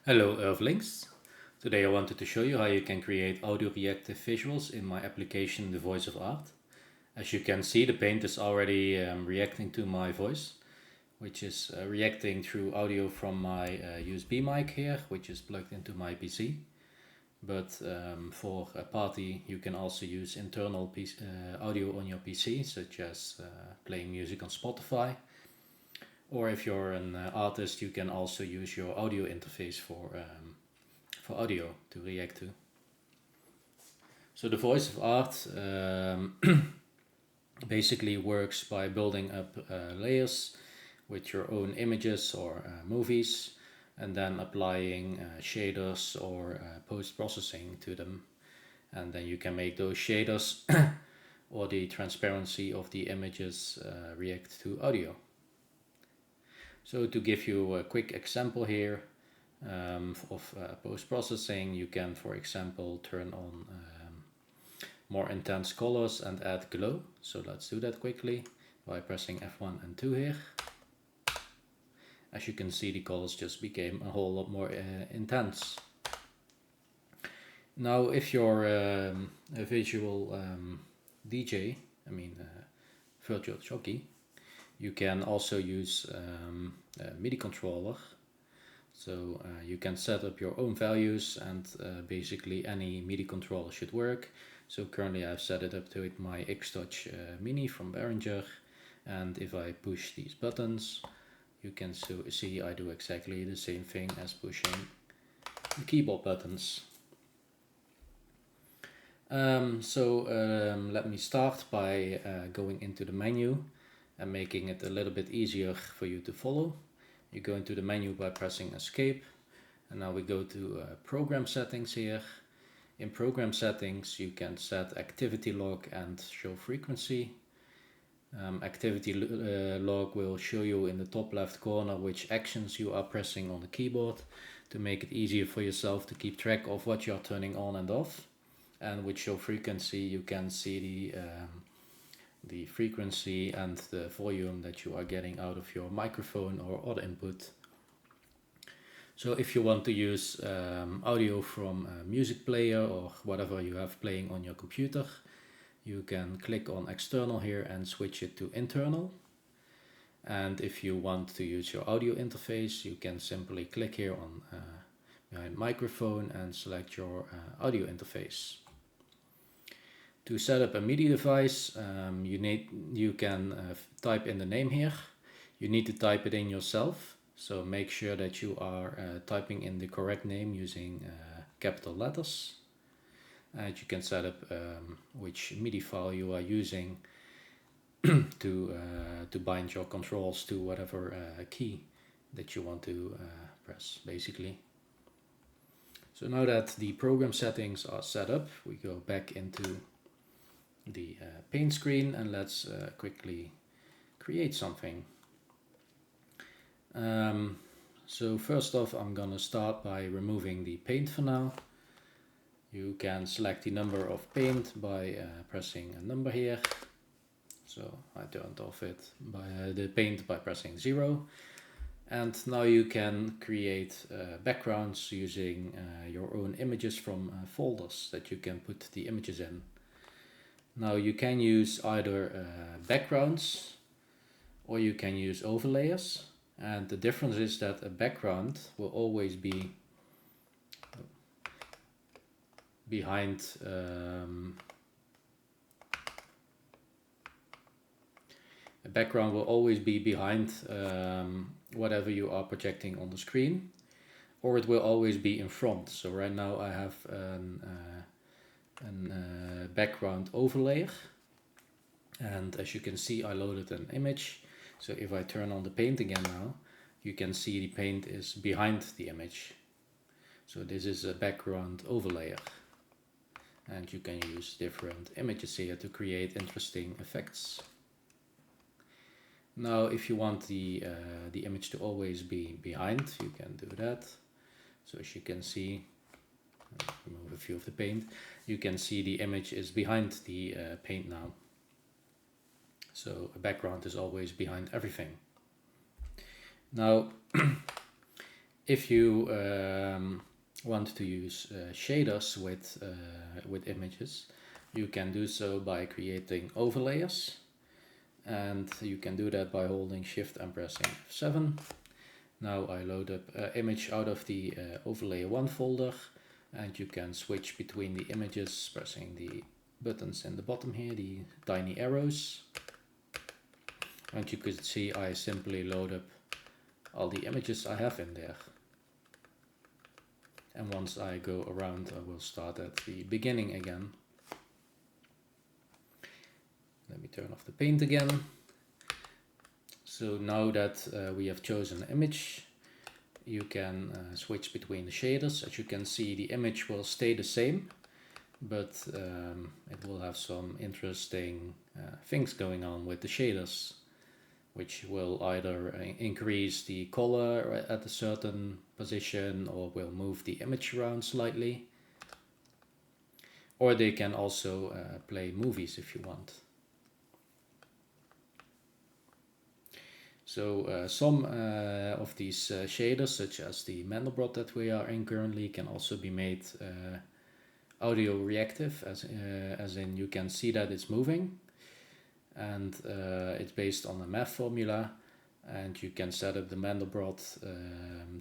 Hello Earthlings! Today I wanted to show you how you can create audio reactive visuals in my application The Voice of Art. As you can see, the paint is already reacting to my voice, which is reacting through audio from my USB mic here, which is plugged into my PC. But for a party you can also use internal audio on your PC, such as playing music on Spotify. Or if you're an artist, you can also use your audio interface for audio to react to. So the Voice of Art basically works by building up layers with your own images or movies, and then applying shaders or post-processing to them. And then you can make those shaders or the transparency of the images react to audio. So to give you a quick example here of post-processing, you can, for example, turn on more intense colors and add glow. So let's do that quickly by pressing F1 and 2 here. As you can see, the colors just became a whole lot more intense. Now if you're a visual DJ, virtual jockey, you can also use a MIDI controller. So you can set up your own values, and basically any MIDI controller should work. So currently I've set it up to my X-Touch Mini from Behringer, and if I push these buttons, you can see I do exactly the same thing as pushing the keyboard buttons. Let me start by going into the menu and making it a little bit easier for you to follow. You go into the menu by pressing escape, and now we go to program settings here. In program settings you can set activity log and show frequency. Activity log will show you in the top left corner which actions you are pressing on the keyboard to make it easier for yourself to keep track of what you are turning on and off. And with show frequency you can see the frequency and the volume that you are getting out of your microphone or other input. So if you want to use audio from a music player or whatever you have playing on your computer, you can click on external here and switch it to internal. And if you want to use your audio interface, you can simply click here on behind microphone and select your audio interface. To set up a MIDI device, you can type in the name here. You need to type it in yourself, so make sure that you are typing in the correct name using capital letters. And you can set up which MIDI file you are using to bind your controls to whatever key that you want to press, basically. So now that the program settings are set up, we go back into the paint screen and let's quickly create something. So first off, I'm gonna start by removing the paint for now. You can select the number of paint by pressing a number here. So I turned off the paint by pressing 0. And now you can create backgrounds using your own images from folders that you can put the images in. Now you can use either backgrounds or you can use overlayers, and the difference is that a background will always be behind whatever you are projecting on the screen, or it will always be in front. So right now I have a background overlay, and as you can see I loaded an image. So if I turn on the paint again now, you can see the paint is behind the image. So this is a background overlayer, and you can use different images here to create interesting effects. Now if you want the image to always be behind, you can do that. So as you can see, remove a few of the paint, you can see the image is behind the paint now. So a background is always behind everything. Now If you want to use shaders with images, you can do so by creating overlayers, and you can do that by holding Shift and pressing F7. Now I load up image out of the overlay 1 folder, and you can switch between the images pressing the buttons in the bottom here, the tiny arrows. And you could see I simply load up all the images I have in there. And once I go around, I will start at the beginning again. Let me turn off the paint again. So now that we have chosen an image, you can switch between the shaders. As you can see, the image will stay the same, but it will have some interesting things going on with the shaders, which will either increase the color at a certain position or will move the image around slightly. Or they can also play movies if you want. So some of these shaders, such as the Mandelbrot that we are in currently, can also be made audio reactive, as in you can see that it's moving. And it's based on a math formula, and you can set up the Mandelbrot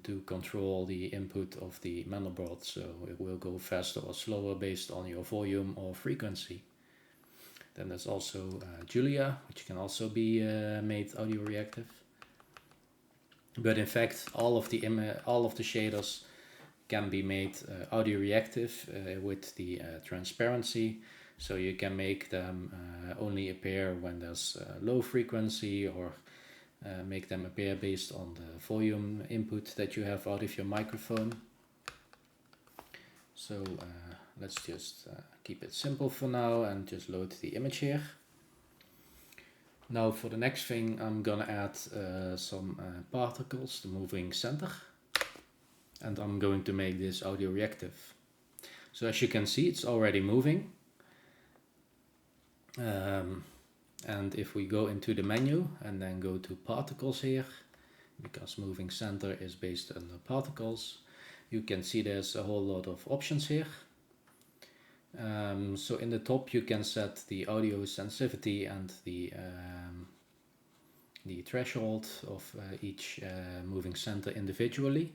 to control the input of the Mandelbrot, so it will go faster or slower based on your volume or frequency. Then there's also Julia, which can also be made audio reactive. But in fact, all of the shaders can be made audio reactive with the transparency. So you can make them only appear when there's low frequency, or make them appear based on the volume input that you have out of your microphone. So let's just keep it simple for now and just load the image here. Now for the next thing, I'm gonna add some particles, the moving center. And I'm going to make this audio reactive. So as you can see, it's already moving. And if we go into the menu and then go to particles here, because moving center is based on the particles, you can see there's a whole lot of options here. So in the top you can set the audio sensitivity and the threshold of each moving center individually.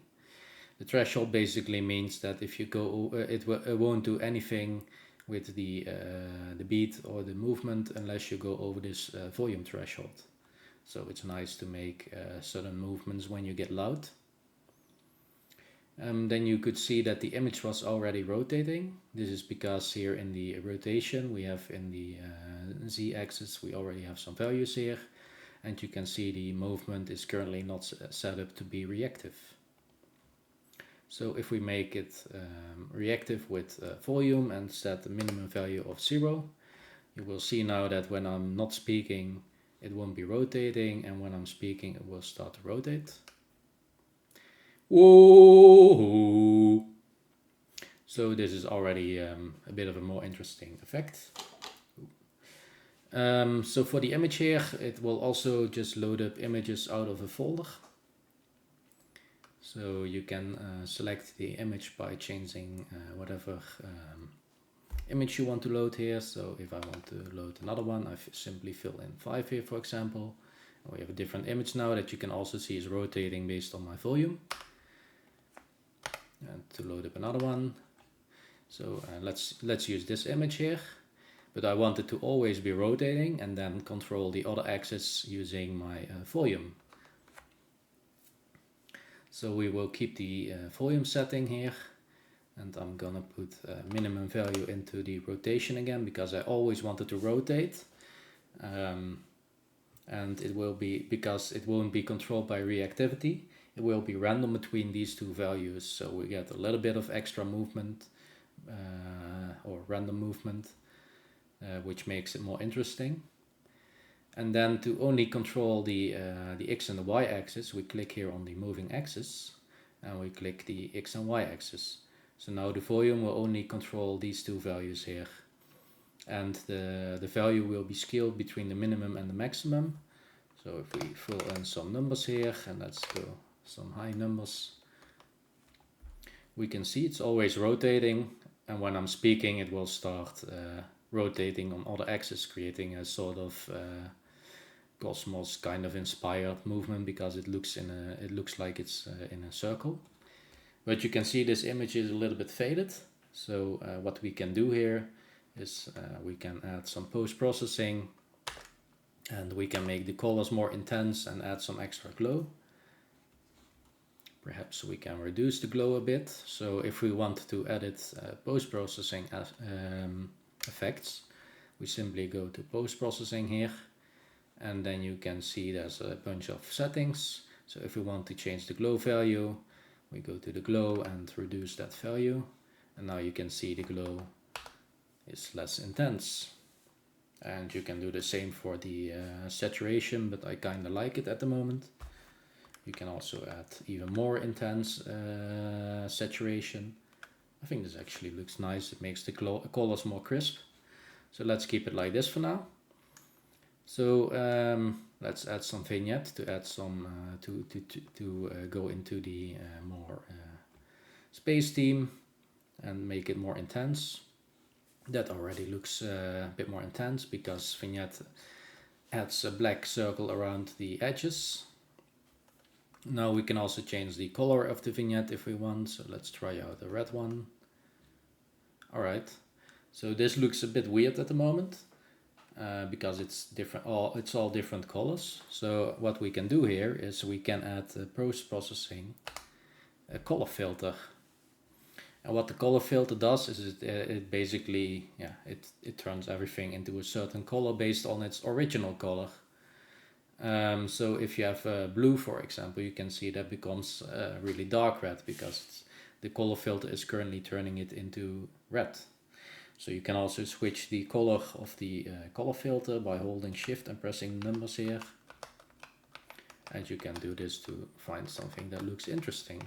The threshold basically means that if you go, it won't do anything with the beat or the movement unless you go over this volume threshold. So it's nice to make certain movements when you get loud. Then you could see that the image was already rotating. This is because here in the rotation we have in the z-axis we already have some values here, and you can see the movement is currently not set up to be reactive. So if we make it reactive with volume and set the minimum value of 0, you will see now that when I'm not speaking it won't be rotating, and when I'm speaking it will start to rotate. Whoa! So this is already a bit of a more interesting effect. So for the image here, it will also just load up images out of a folder. So you can select the image by changing whatever image you want to load here. So if I want to load another one, I simply fill in 5 here, for example. And we have a different image now that you can also see is rotating based on my volume. And to load up another one, so let's use this image here, but I want it to always be rotating and then control the other axis using my volume. So we will keep the volume setting here, and I'm gonna put minimum value into the rotation again because I always wanted to rotate, and it will be, because it won't be controlled by reactivity, it will be random between these two values, so we get a little bit of extra movement or random movement, which makes it more interesting. And then to only control the x and the y axis, we click here on the moving axis and we click the x and y axis. So now the volume will only control these two values here, and the value will be scaled between the minimum and the maximum. So if we fill in some numbers here, and let's go some high numbers, we can see it's always rotating, and when I'm speaking it will start rotating on other axes, creating a sort of cosmos kind of inspired movement, because it looks like it's in a circle. But you can see this image is a little bit faded, so what we can do here is we can add some post-processing, and we can make the colors more intense and add some extra glow. Perhaps we can reduce the glow a bit. So if we want to edit post-processing effects, we simply go to post-processing here, and then you can see there's a bunch of settings. So if we want to change the glow value, we go to the glow and reduce that value, and now you can see the glow is less intense. And you can do the same for the saturation, but I kind of like it at the moment. You can also add even more intense saturation. I think this actually looks nice. It makes the colors more crisp. So let's keep it like this for now. So let's add some vignette to add some to go into the more space theme and make it more intense. That already looks a bit more intense because vignette adds a black circle around the edges. Now we can also change the color of the vignette if we want. So let's try out the red one. Alright, so this looks a bit weird at the moment. Because it's different, it's all different colors. So what we can do here is we can add post-processing a color filter. And what the color filter does is it basically, it turns everything into a certain color based on its original color. So if you have blue, for example, you can see that becomes really dark red because the color filter is currently turning it into red. So you can also switch the color of the color filter by holding Shift and pressing numbers here. And you can do this to find something that looks interesting.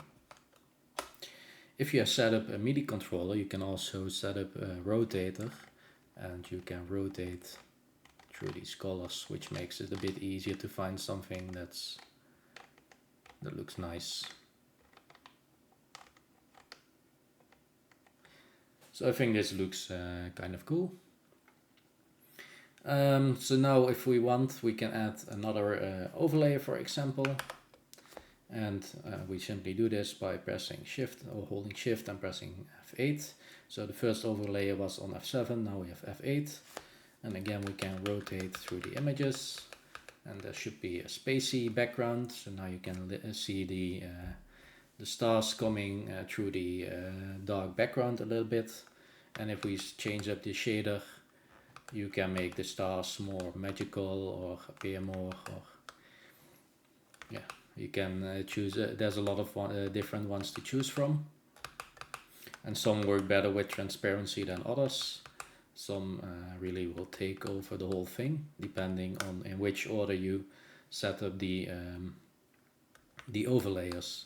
If you have set up a MIDI controller, you can also set up a rotator, and you can rotate through these colors, which makes it a bit easier to find something that looks nice. So I think this looks kind of cool. So now if we want, we can add another overlay, for example. And we simply do this by pressing Shift or holding Shift and pressing F8. So the first overlay was on F7, now we have F8. And again we can rotate through the images. And there should be a spacey background. So now you can see the stars coming through the dark background a little bit. And if we change up the shader, you can make the stars more magical or appear more, or you can choose, there's a lot of different ones to choose from. And some work better with transparency than others. Some really will take over the whole thing, depending on in which order you set up the overlayers.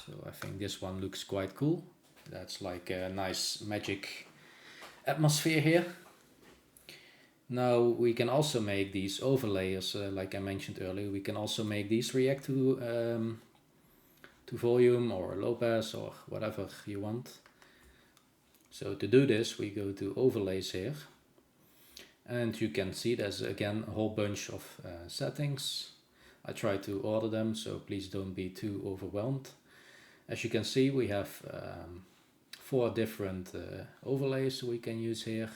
So I think this one looks quite cool. That's like a nice magic atmosphere here. Now we can also make these overlayers, like I mentioned earlier, we can also make these react to volume or low pass or whatever you want. So to do this, we go to overlays here, and you can see there's again a whole bunch of settings. I try to order them, so please don't be too overwhelmed. As you can see, we have 4 different overlays we can use here.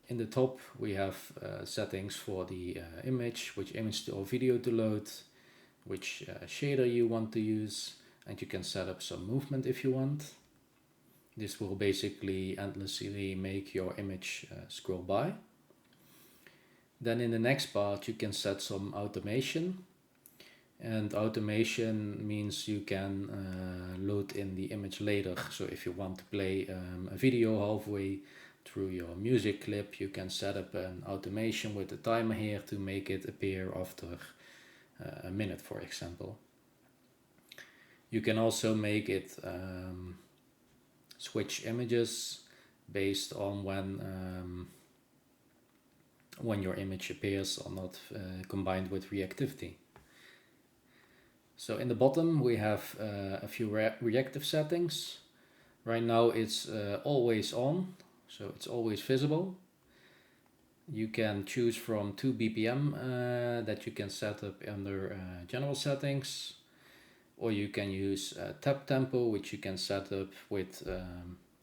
In the top we have settings for the image, which image or video to load, which shader you want to use, and you can set up some movement if you want. This will basically endlessly make your image scroll by. Then in the next part you can set some automation. And automation means you can load in the image later. So if you want to play a video halfway through your music clip, you can set up an automation with a timer here to make it appear after a minute, for example. You can also make it switch images based on when your image appears or not, combined with reactivity. So in the bottom we have a few reactive settings. Right now it's always on, so it's always visible. You can choose from 2 BPM that you can set up under general settings, or you can use tap tempo, which you can set up with,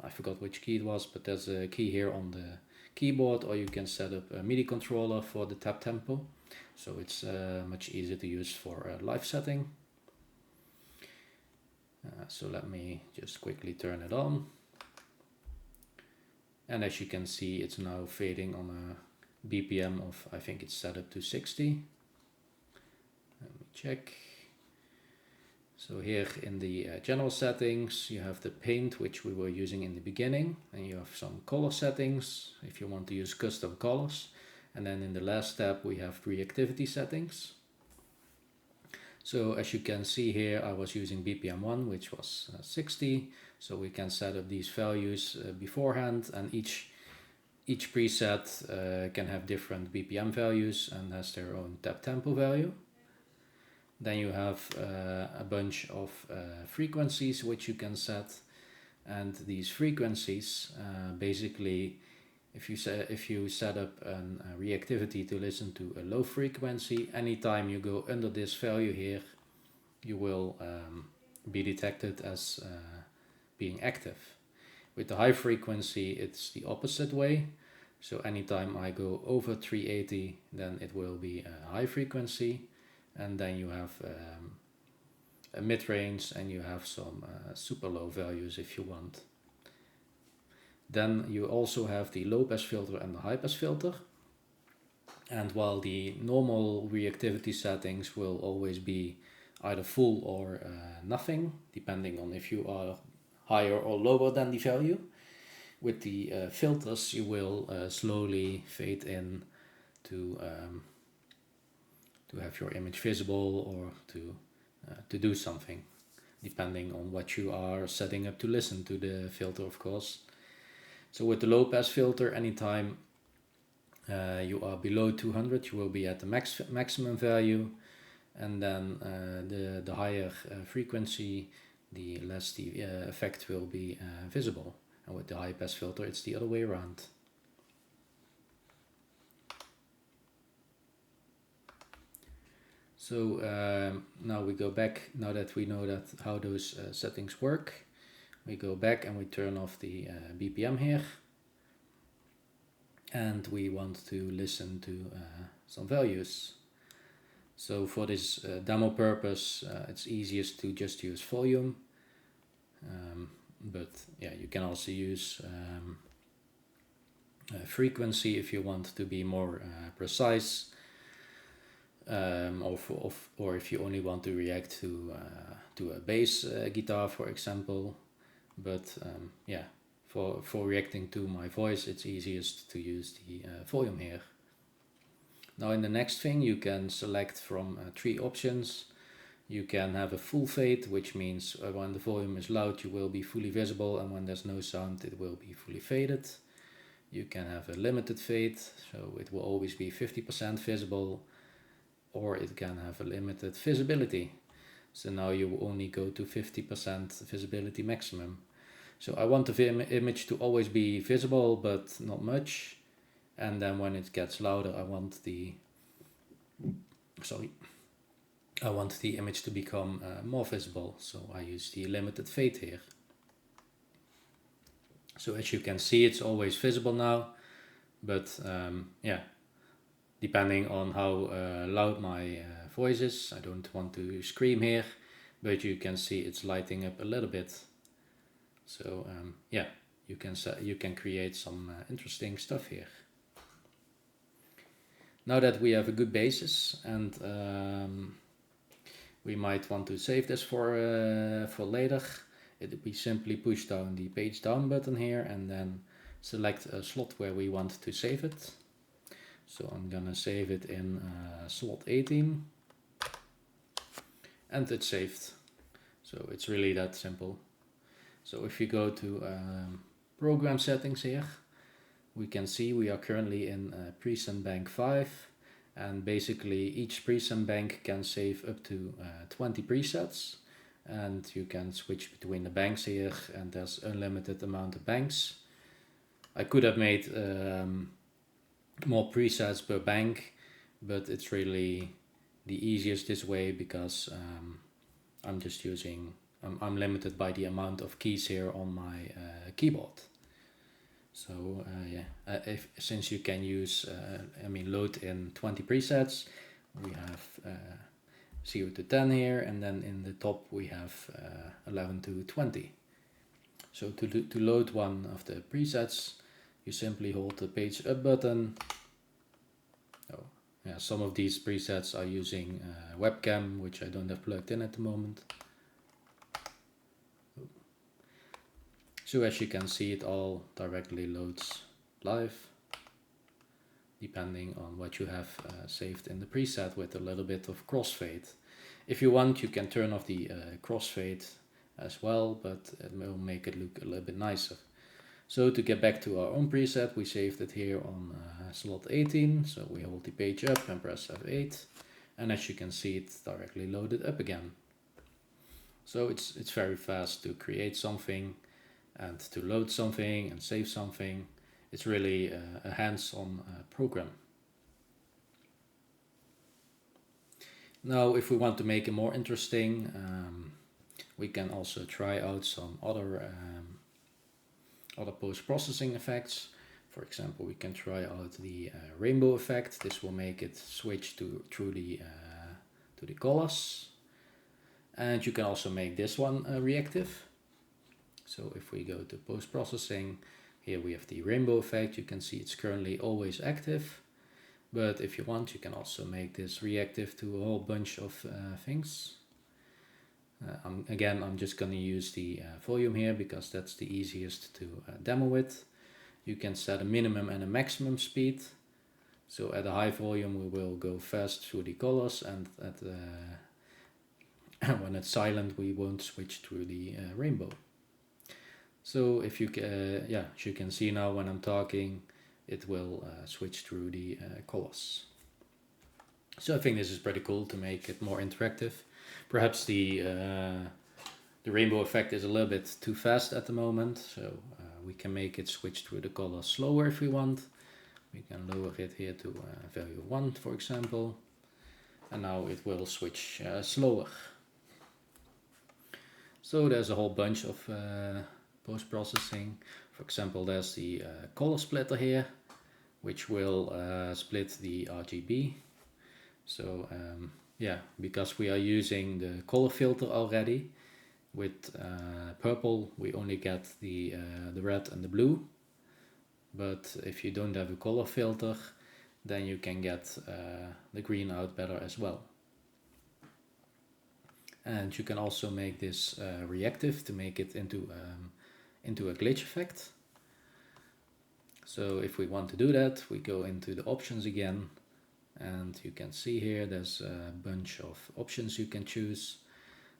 I forgot which key it was, but there's a key here on the keyboard, or you can set up a MIDI controller for the tap tempo. So it's much easier to use for a live setting. So let me just quickly turn it on. And as you can see, it's now fading on a BPM of, I think it's set up to 60. Let me check. So here in the general settings, you have the paint, which we were using in the beginning, and you have some color settings if you want to use custom colors. And then in the last tab, we have reactivity settings. So as you can see here, I was using BPM 1, which was 60. So we can set up these values beforehand, and each preset can have different BPM values and has their own tap tempo value. Then you have a bunch of frequencies which you can set, and these frequencies basically, if you set up a reactivity to listen to a low frequency, anytime you go under this value here, you will be detected as being active. With the high frequency, it's the opposite way. So anytime I go over 380, then it will be a high frequency. And then you have a mid-range, and you have some super low values if you want. Then you also have the low pass filter and the high pass filter. And while the normal reactivity settings will always be either full or nothing, depending on if you are higher or lower than the value, with the filters you will slowly fade in to have your image visible, or to do something, depending on what you are setting up to listen to the filter, of course. So with the low pass filter, anytime you are below 200, you will be at the maximum value, and then the higher frequency, the less the effect will be visible. And with the high pass filter, it's the other way around. So now we go back. Now that we know that how those settings work, we go back and we turn off the BPM here, and we want to listen to some values. So for this demo purpose, it's easiest to just use volume, but yeah, you can also use frequency if you want to be more precise. Or if you only want to react to a bass guitar, for example. But yeah, for reacting to my voice, it's easiest to use the volume here. Now in the next thing, you can select from 3 options. You can have a full fade, which means when the volume is loud, you will be fully visible, and when there's no sound, it will be fully faded. You can have a limited fade, so it will always be 50% visible, or it can have a limited visibility. So now you only go to 50% visibility maximum. So I want the image to always be visible, but not much. And then when it gets louder, I want the image to become more visible. So I use the limited fade here. So as you can see, it's always visible now, but yeah, depending on how loud my voice is. I don't want to scream here, but you can see it's lighting up a little bit. So yeah, you can create some interesting stuff here. Now that we have a good basis, and we might want to save this for later, we simply push down the page down button here, and then select a slot where we want to save it. So I'm gonna save it in slot 18, and it's saved. So it's really that simple. So if you go to program settings here, we can see we are currently in preset bank 5, and basically each preset bank can save up to 20 presets, and you can switch between the banks here, and there's unlimited amount of banks. I could have made more presets per bank, but it's really the easiest this way because I'm just using, I'm limited by the amount of keys here on my keyboard. So since you can use, load in 20 presets, we have 0 to 10 here, and then in the top we have 11 to 20. So to load one of the presets, you simply hold the page up button. Oh, yeah, some of these presets are using webcam, which I don't have plugged in at the moment. So as you can see, it all directly loads live, depending on what you have saved in the preset, with a little bit of crossfade. If you want, you can turn off the crossfade as well, but it will make it look a little bit nicer. So to get back to our own preset, we saved it here on slot 18. So we hold the page up and press F8, and as you can see, it's directly loaded up again. So it's very fast to create something and to load something and save something. It's really a hands-on program. Now, if we want to make it more interesting, we can also try out some other post-processing effects. For example, we can try out the rainbow effect. This will make it switch to the colors. And you can also make this one reactive. So if we go to post-processing, here we have the rainbow effect. You can see it's currently always active. But if you want, you can also make this reactive to a whole bunch of things. I'm just going to use the volume here because that's the easiest to demo with. You can set a minimum and a maximum speed. So at a high volume we will go fast through the colors, and at when it's silent we won't switch through the rainbow. So if you as you can see now, when I'm talking, it will switch through the colors. So I think this is pretty cool to make it more interactive. Perhaps the rainbow effect is a little bit too fast at the moment, so we can make it switch through the colors slower if we want. We can lower it here to value 1, for example, and now it will switch slower. So there's a whole bunch of post-processing. For example, there's the color splitter here, which will split the RGB. So because we are using the color filter already, with purple we only get the red and the blue. But if you don't have a color filter, then you can get the green out better as well. And you can also make this reactive to make it into a glitch effect. So if we want to do that, we go into the options again, and you can see here there's a bunch of options you can choose.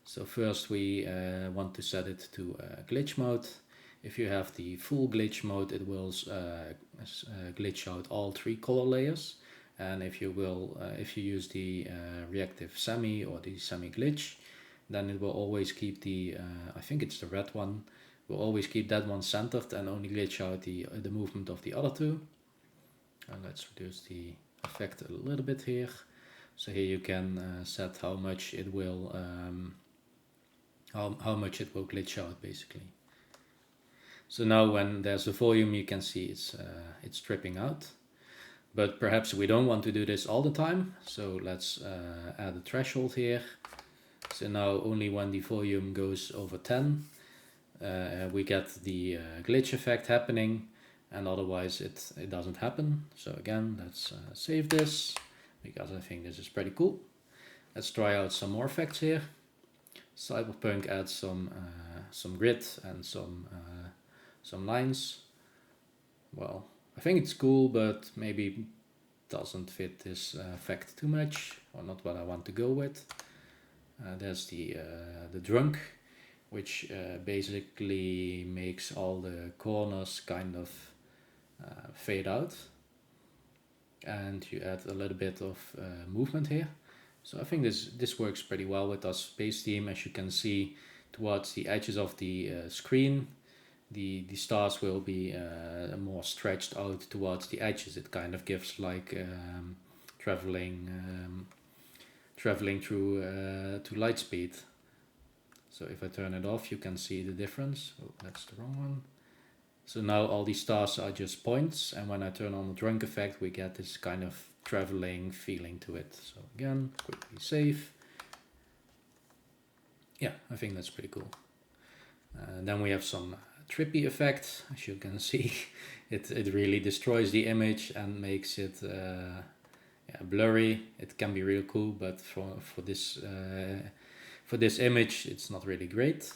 So first we want to set it to glitch mode. If you have the full glitch mode, it will glitch out all 3 color layers. And if you use the reactive semi or the semi glitch, then it will always keep the I think it's the red one, will always keep that one centered and only glitch out the movement of the other 2. And let's reduce the effect a little bit here. So here you can set how much it will glitch out basically. So now when there's a volume, you can see it's stripping out. But perhaps we don't want to do this all the time, so let's add a threshold here. So now only when the volume goes over 10, we get the glitch effect happening, and otherwise it doesn't happen. So again, let's save this, because I think this is pretty cool. Let's try out some more effects here. Cyberpunk adds some grit and some lines. Well, I think it's cool, but maybe doesn't fit this effect too much, or not what I want to go with. There's the drunk, which basically makes all the corners kind of fade out. and you add a little bit of movement here. So I think this works pretty well with our space theme. As you can see, towards the edges of the screen, the stars will be more stretched out towards the edges. It kind of gives like traveling traveling through to light speed. So if I turn it off, you can see the difference. Oh, that's the wrong one. So now all these stars are just points, and when I turn on the drunk effect, we get this kind of traveling feeling to it. So again, quickly save. Yeah, I think that's pretty cool. Then we have some trippy effects. As you can see, it really destroys the image and makes it blurry. It can be real cool, but for this image, it's not really great.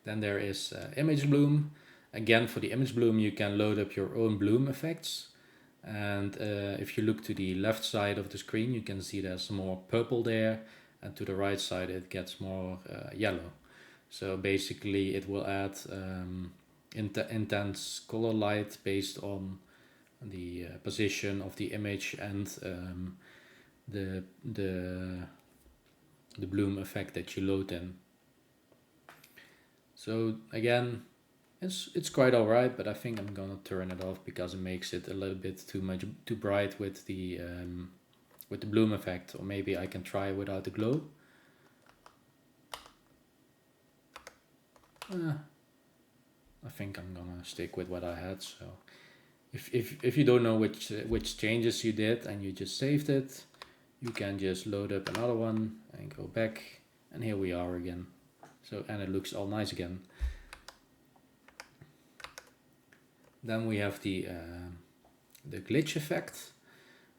Then there is image bloom. Again, for the image bloom, you can load up your own bloom effects. And if you look to the left side of the screen, you can see there's more purple there, and to the right side it gets more yellow. So basically it will add intense color light based on the position of the image and the bloom effect that you load in. So again, it's quite alright, but I think I'm gonna turn it off because it makes it a little bit too bright with the bloom effect. Or maybe I can try without the glow. I think I'm gonna stick with what I had. So if you don't know which changes you did and you just saved it, you can just load up another one and go back, and here we are again. So, and it looks all nice again. Then we have the glitch effect,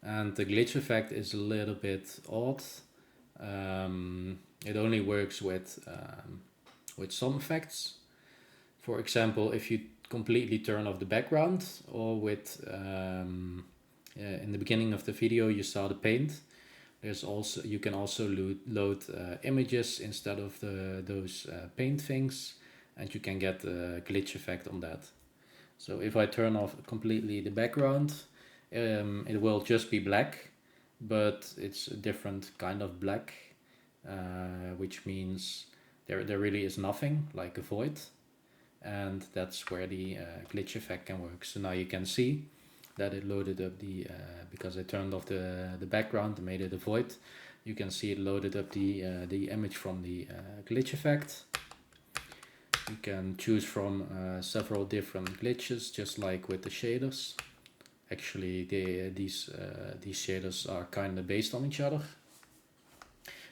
and the glitch effect is a little bit odd. It only works with some effects. For example, if you completely turn off the background, or with in the beginning of the video you saw the paint. You can also load images instead of those paint things, and you can get a glitch effect on that. So if I turn off completely the background, it will just be black, but it's a different kind of black, which means there really is nothing, like a void, and that's where the glitch effect can work. So now you can see that it loaded up because I turned off the background and made it a void. You can see it loaded up the image from the glitch effect. You can choose from several different glitches, just like with the shaders. Actually, these shaders are kind of based on each other.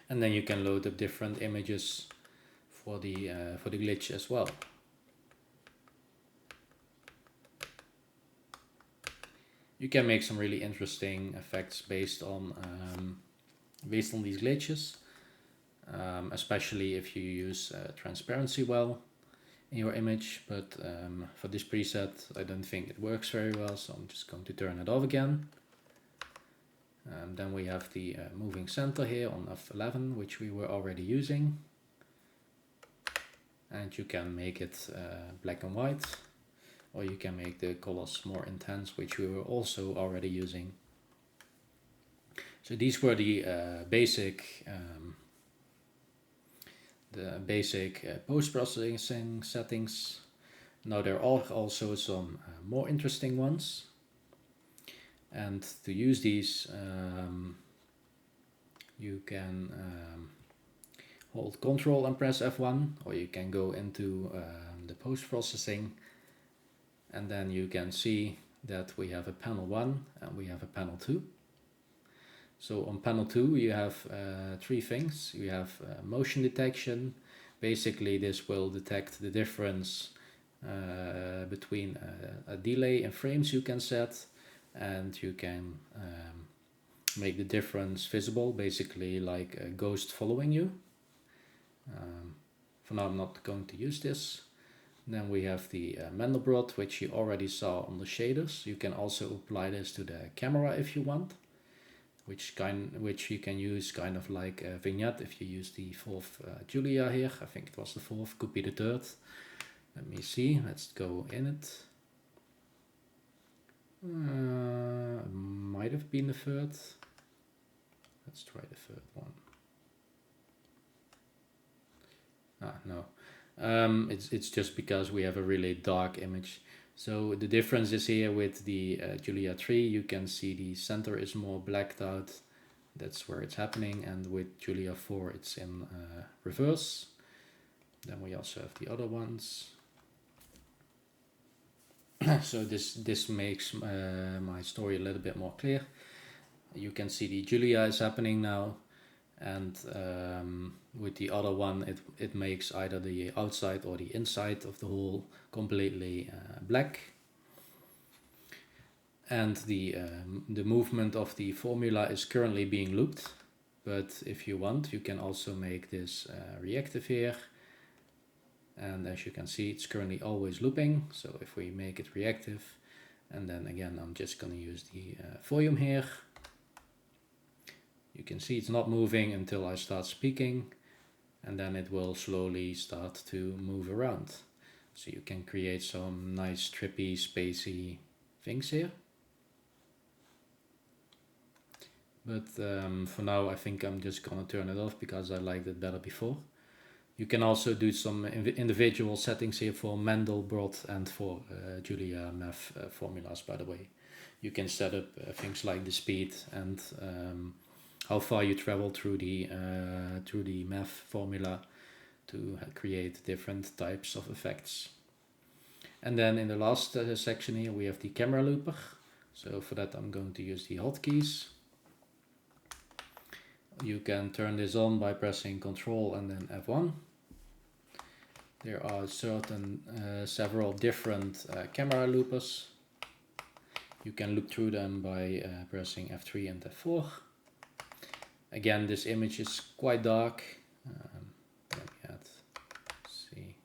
And then you can load up different images for the glitch as well. You can make some really interesting effects based on these glitches, especially if you use transparency well in your image, but for this preset I don't think it works very well, so I'm just going to turn it off again. Then we have the moving center here on F11, which we were already using, and you can make it black and white, or you can make the colors more intense, which we were also already using. So these were the basic post-processing settings. Now there are also some more interesting ones, and to use these you can hold Ctrl and press F1, or you can go into the post-processing, and then you can see that we have a panel 1 and we have a panel 2. So on panel 2 you have three things. You have motion detection. Basically this will detect the difference between a delay in frames you can set, and you can make the difference visible, basically like a ghost following you. For now I'm not going to use this. Then we have the Mandelbrot, which you already saw on the shaders. You can also apply this to the camera if you want, which you can use kind of like a vignette if you use the 4th Julia here. I think it was the 4th, could be the 3rd. Let me see, let's go in it. Might have been the third. Let's try the third one. No. It's just because we have a really dark image. So the difference is here with the Julia 3, you can see the center is more blacked out. That's where it's happening. And with Julia 4, it's in reverse. Then we also have the other ones. So this makes my story a little bit more clear. You can see the Julia is happening now. And with the other one, it makes either the outside or the inside of the hole completely black. And the movement of the formula is currently being looped. But if you want, you can also make this reactive here. And as you can see, it's currently always looping. So if we make it reactive, and then again, I'm just going to use the volume here. You can see it's not moving until I start speaking, and then it will slowly start to move around. So you can create some nice trippy, spacey things here. But for now, I think I'm just gonna turn it off because I liked it better before. You can also do some individual settings here for Mandelbrot and for Julia math formulas, by the way. You can set up things like the speed and how far you travel through the math formula to create different types of effects. And then in the last section here we have the camera looper. So for that I'm going to use the hotkeys. You can turn this on by pressing Ctrl and then F1. There are several different camera loopers. You can loop through them by pressing F3 and F4. Again, this image is quite dark. Let me see.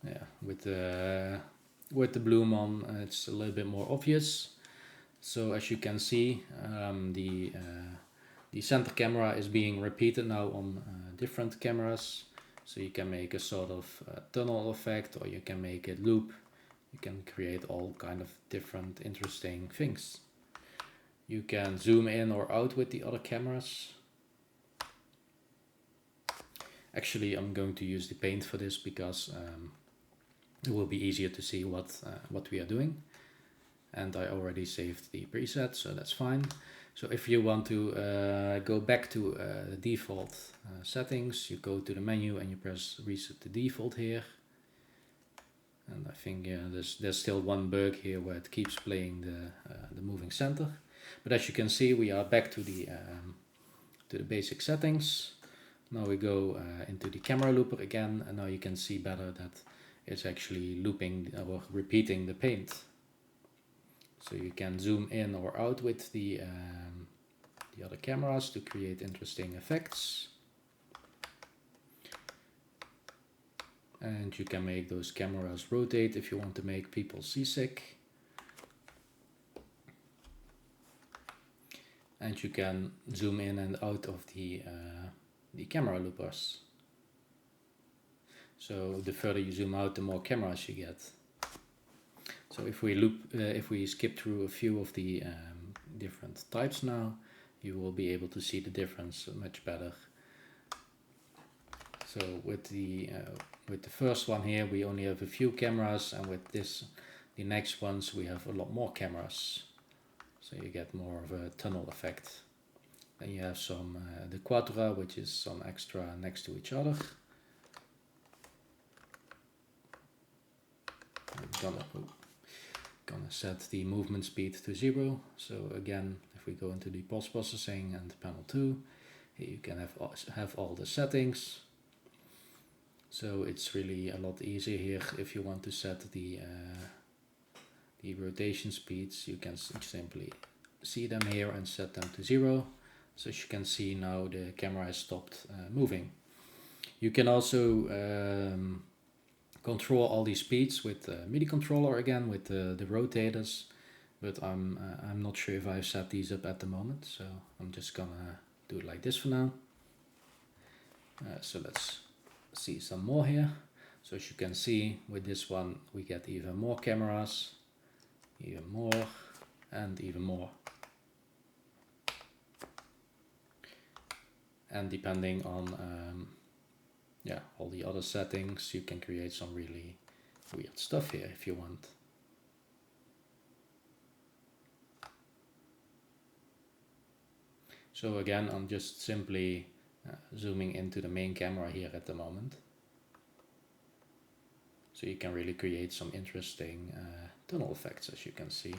Yeah, with the bloom on, it's a little bit more obvious. So as you can see, the center camera is being repeated now on different cameras. So you can make a sort of tunnel effect, or you can make it loop. You can create all kind of different interesting things. You can zoom in or out with the other cameras. Actually, I'm going to use the paint for this because it will be easier to see what we are doing. And I already saved the preset, so that's fine. So if you want to go back to the default settings, you go to the menu and you press reset the default here. And I think there's still one bug here where it keeps playing the moving center. But as you can see, we are back to the basic settings. Now we go into the camera looper again, and now you can see better that it's actually looping or repeating the paint. So you can zoom in or out with the other cameras to create interesting effects. And you can make those cameras rotate if you want to make people seasick. And you can zoom in and out of the camera loopers. So the further you zoom out, the more cameras you get. So if we skip through a few of the different types now, you will be able to see the difference much better. So with the first one here, we only have a few cameras, and with the next ones, we have a lot more cameras. So you get more of a tunnel effect. Then you have some the quadra, which is some extra next to each other. I'm gonna set the movement speed to 0. So again, if we go into the post processing and panel 2, here you can have all the settings. So it's really a lot easier here. If you want to set the rotation speeds, you can simply see them here and set them to 0. So as you can see now, the camera has stopped moving. You can also control all these speeds with the MIDI controller again, with the rotators, but I'm not sure if I've set these up at the moment, so I'm just gonna do it like this for now. So let's see some more here. So as you can see, with this one we get even more cameras, even more, and even more. And depending on all the other settings, you can create some really weird stuff here if you want. So again, I'm just simply zooming into the main camera here at the moment. So you can really create some interesting tunnel effects, as you can see.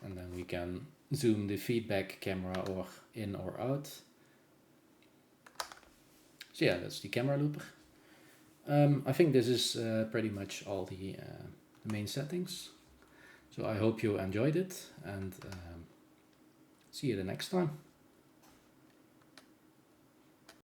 And then we can zoom the feedback camera or in or out. So yeah, that's the camera looper. I think this is pretty much all the main settings. So I hope you enjoyed it, and see you the next time.